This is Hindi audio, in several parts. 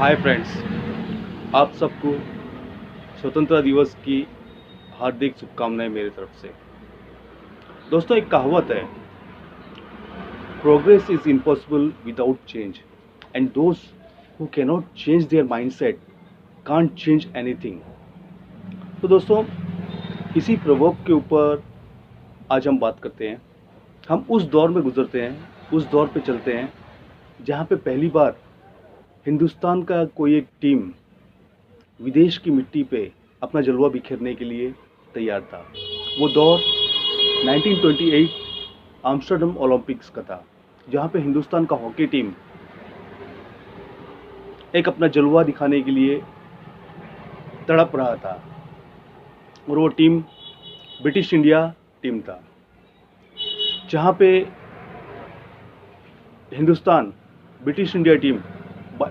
हाय फ्रेंड्स, आप सबको स्वतंत्रता दिवस की हार्दिक शुभकामनाएं मेरी तरफ से। दोस्तों, एक कहावत है, progress is impossible without change and those who cannot change their mindset can't change anything. तो दोस्तों, इसी प्रवर्ब के ऊपर आज हम बात करते हैं। हम उस दौर में गुजरते हैं, उस दौर पे चलते हैं जहाँ पे पहली बार हिंदुस्तान का कोई एक टीम विदेश की मिट्टी पे अपना जलवा बिखेरने के लिए तैयार था। वो दौर 1928 आम्स्टरडम ओलंपिक्स का था, जहाँ पे हिंदुस्तान का हॉकी टीम एक अपना जलवा दिखाने के लिए तड़प रहा था। और वो टीम ब्रिटिश इंडिया टीम था, जहाँ पे Hindustan British India team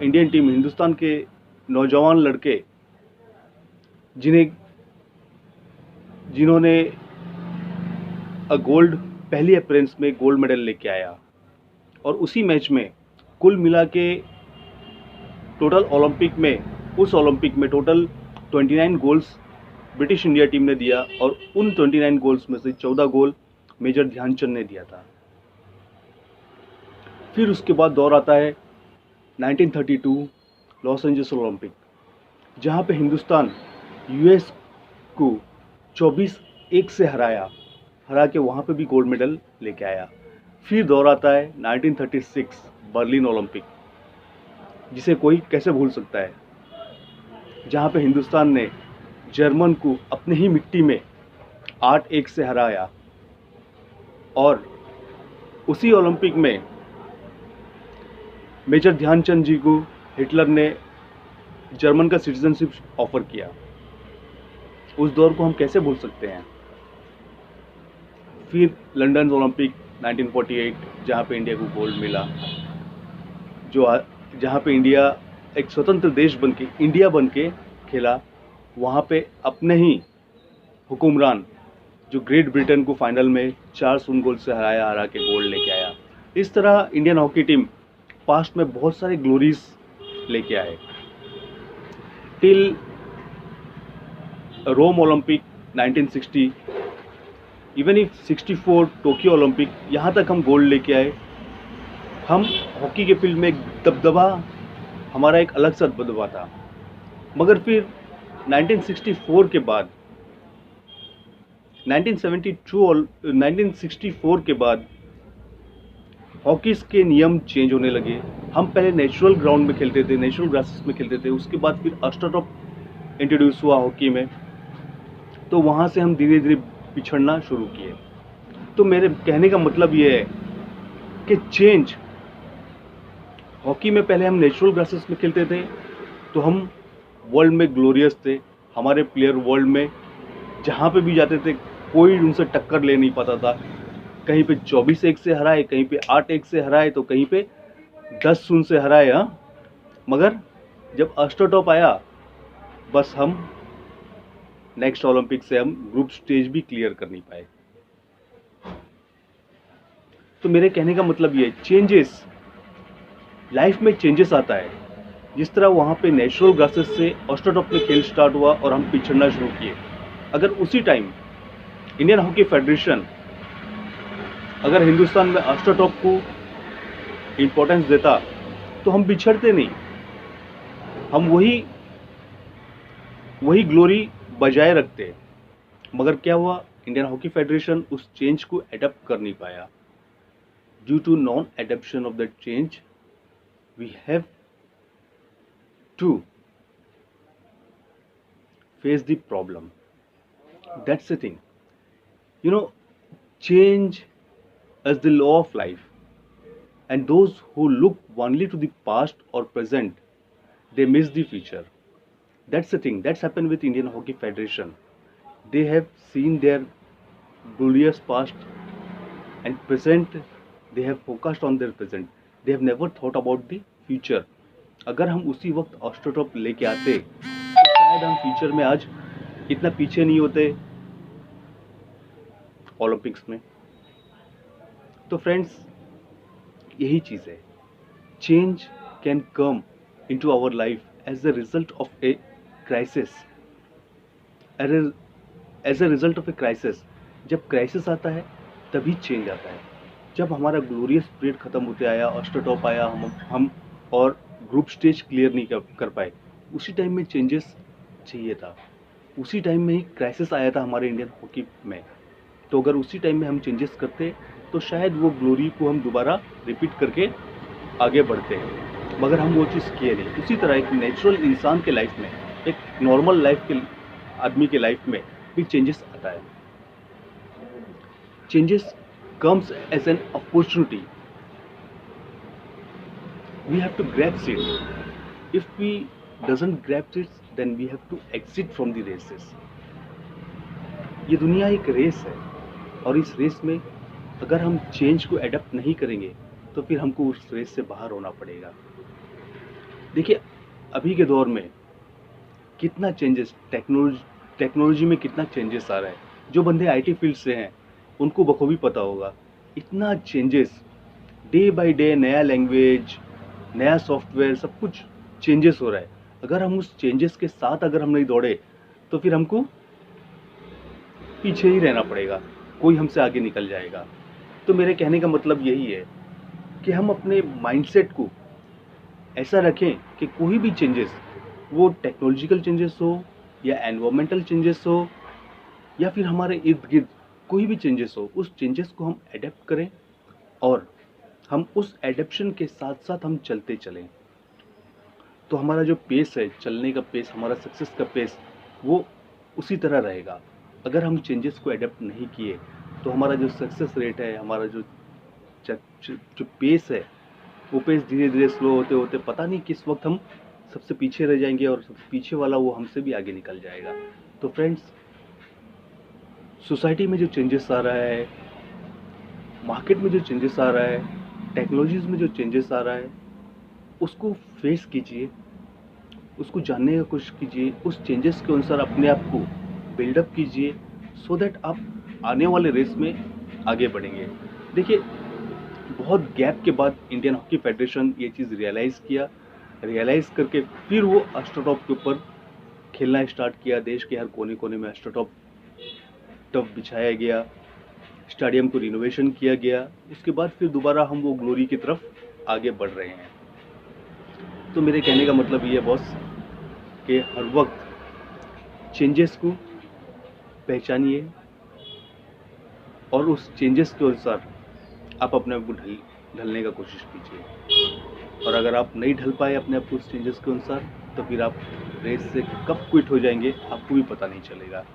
Indian team Hindustan के नौजवान लड़के जिन्होंने गोल्ड पहली अपीयरेंस में गोल्ड मेडल लेके आया। और उसी मैच में कुल मिला के टोटल उस ओलंपिक में total 29 goals British India team ने दिया, और उन 29 गोल्स में से 14 गोल मेजर ध्यानचंद ने दिया था। फिर उसके बाद दौर आता है 1932 लॉस एंजल्स ओलंपिक, जहाँ पे हिंदुस्तान यूएस को 24-1 से हरा के वहाँ पे भी गोल्ड मेडल लेके आया। फिर दौर आता है 1936 बर्लिन ओलंपिक, जिसे कोई कैसे भूल सकता है, जहाँ पे हिंदुस्तान ने जर्मन को अपने ही मिट्टी में 8-1 से हराया। और उसी ओलंपिक में मेजर ध्यानचंद जी को हिटलर ने जर्मन का सिटीजनशिप ऑफर किया। उस दौर को हम कैसे भूल सकते हैं। फिर लंदन ओलंपिक 1948, जहाँ पे इंडिया को गोल्ड मिला, जहाँ पे इंडिया एक स्वतंत्र देश इंडिया बन के खेला। वहाँ पे अपने ही हुकुमरान जो ग्रेट ब्रिटेन को फाइनल में 4-0 गोल से हरा के गोल्ड लेके आया। इस तरह इंडियन हॉकी टीम पास्ट में बहुत सारे ग्लोरीज लेके आए। Till Rome Olympic 1960, even if 64 Tokyo Olympic, यहाँ तक हम गोल्ड लेके आए। हम हॉकी के फील्ड में एक दबदबा, हमारा एक अलग सा दबदबा था। मगर फिर 1964 के बाद 1964 के बाद हॉकी के नियम चेंज होने लगे। हम पहले नेचुरल ग्राउंड में खेलते थे, नेचुरल ग्रासेस में खेलते थे। उसके बाद फिर अस्ट्रोटर्फ इंट्रोड्यूस हुआ हॉकी में, तो वहाँ से हम धीरे धीरे पिछड़ना शुरू किए। तो मेरे कहने का मतलब ये है कि चेंज, हॉकी में पहले हम नेचुरल ग्रासेस में खेलते थे तो हम वर्ल्ड में ग्लोरियस थे। हमारे प्लेयर वर्ल्ड में जहाँ पे भी जाते थे कोई उनसे टक्कर ले नहीं पाता था। कहीं पे 24-1 से हराए, कहीं पे 8-1 से हराए, तो कहीं पे 10-0 से हराए। मगर जब अस्ट्रोटॉप आया, बस हम नेक्स्ट ओलंपिक से हम ग्रुप स्टेज भी क्लियर कर नहीं पाए। तो मेरे कहने का मतलब ये, चेंजेस, लाइफ में चेंजेस आता है। जिस तरह वहाँ पे नेचुरल ग्रासेस से अस्ट्रोटॉप में खेल स्टार्ट हुआ और हम पिछड़ना शुरू किए। अगर उसी टाइम इंडियन हॉकी फेडरेशन अगर हिंदुस्तान में अस्ट्रोटॉप को इम्पोर्टेंस देता तो हम पिछड़ते नहीं, हम वही ग्लोरी बजाय रखते। मगर क्या हुआ, इंडियन हॉकी फेडरेशन उस चेंज को एडप्ट कर नहीं पाया। Due to non adaption of that change, we have to face the problem. That's the thing, you know, change is the law of life, and those who look only to the past or present, they miss the future. That's the thing that's happened with Indian Hockey Federation. They have seen their glorious past and present, they have focused on their present, they have never thought about the future. अगर हम उसी वक्त ऑस्ट्रोटॉप लेके आते तो शायद हम फ्यूचर में आज इतना पीछे नहीं होते ओलंपिक्स में। तो फ्रेंड्स, यही चीज़ है, change can come into our life as a result of a crisis. As a result of a crisis, जब क्राइसिस आता है तभी चेंज आता है। जब हमारा ग्लोरियस पीरियड खत्म होते आया, ऑस्ट्रोटॉप आया, हम और ग्रुप स्टेज क्लियर नहीं कर पाए, उसी टाइम में चेंजेस चाहिए था। उसी टाइम में ही क्राइसिस आया था हमारे इंडियन हॉकी में। तो अगर उसी टाइम में हम चेंजेस करते तो शायद वो ग्लोरी को हम दोबारा रिपीट करके आगे बढ़ते हैं, मगर हम वो चीज़ किए नहीं। उसी तरह एक नेचुरल इंसान के लाइफ में, एक नॉर्मल लाइफ के आदमी के लाइफ में भी चेंजेस आता है। Changes comes as an opportunity. We have to grasp it. If we doesn't grasp it, then we have to exit from the races. ये दुनिया एक रेस है और इस रेस में अगर हम चेंज को एडप्ट नहीं करेंगे तो फिर हमको उस रेस से बाहर होना पड़ेगा। देखिए अभी के दौर में कितना चेंजेस, टेक्नोलॉजी में कितना चेंजेस आ रहा है। जो बंदे आईटी फील्ड से हैं उनको बखूबी पता होगा, इतना चेंजेस डे बाय डे, नया लैंग्वेज, नया सॉफ्टवेयर, सब कुछ चेंजेस हो रहा है। अगर हम उस चेंजेस के साथ अगर हम नहीं दौड़े तो फिर हमको पीछे ही रहना पड़ेगा, कोई हमसे आगे निकल जाएगा। तो मेरे कहने का मतलब यही है कि हम अपने माइंडसेट को ऐसा रखें कि कोई भी चेंजेस, वो टेक्नोलॉजिकल चेंजेस हो या एनवायरमेंटल चेंजेस हो या फिर हमारे इर्द गिर्द कोई भी चेंजेस हो, उस चेंजेस को हम एडेप्ट करें और हम उस एडेप्शन के साथ साथ हम चलते चलें। तो हमारा जो पेस है, चलने का पेस, हमारा सक्सेस का पेस, वो उसी तरह रहेगा। अगर हम चेंजेस को एडेप्ट नहीं किए तो हमारा जो सक्सेस रेट है, हमारा जो पेस है, वो पेस धीरे धीरे स्लो होते होते पता नहीं किस वक्त हम सबसे पीछे रह जाएंगे और सबसे पीछे वाला वो हमसे भी आगे निकल जाएगा। तो फ्रेंड्स, सोसाइटी में जो चेंजेस आ रहा है, मार्केट में जो चेंजेस आ रहा है, टेक्नोलॉजीज़ में जो चेंजेस आ रहा है, उसको फेस कीजिए, उसको जानने की कोशिश कीजिए, उस चेंजेस के अनुसार अपने आप को बिल्डअप कीजिए, सो दैट आप आने वाले रेस में आगे बढ़ेंगे। देखिए बहुत गैप के बाद इंडियन हॉकी फेडरेशन ये चीज़ रियलाइज़ करके फिर वो एस्ट्रोटॉप के ऊपर खेलना स्टार्ट किया। देश के हर कोने कोने में एस्ट्रोटॉप बिछाया गया, स्टेडियम को रिनोवेशन किया गया। उसके बाद फिर दोबारा हम वो ग्लोरी की तरफ आगे बढ़ रहे हैं। तो मेरे कहने का मतलब ये है बॉस कि हर वक्त चेंजेस को पहचानिए और उस चेंजेस के अनुसार आप अपने आप को ढलने का कोशिश कीजिए। और अगर आप नहीं ढल पाए अपने आप को उस चेंजेस के अनुसार तो फिर आप रेस से कब क्विट हो जाएंगे आपको भी पता नहीं चलेगा।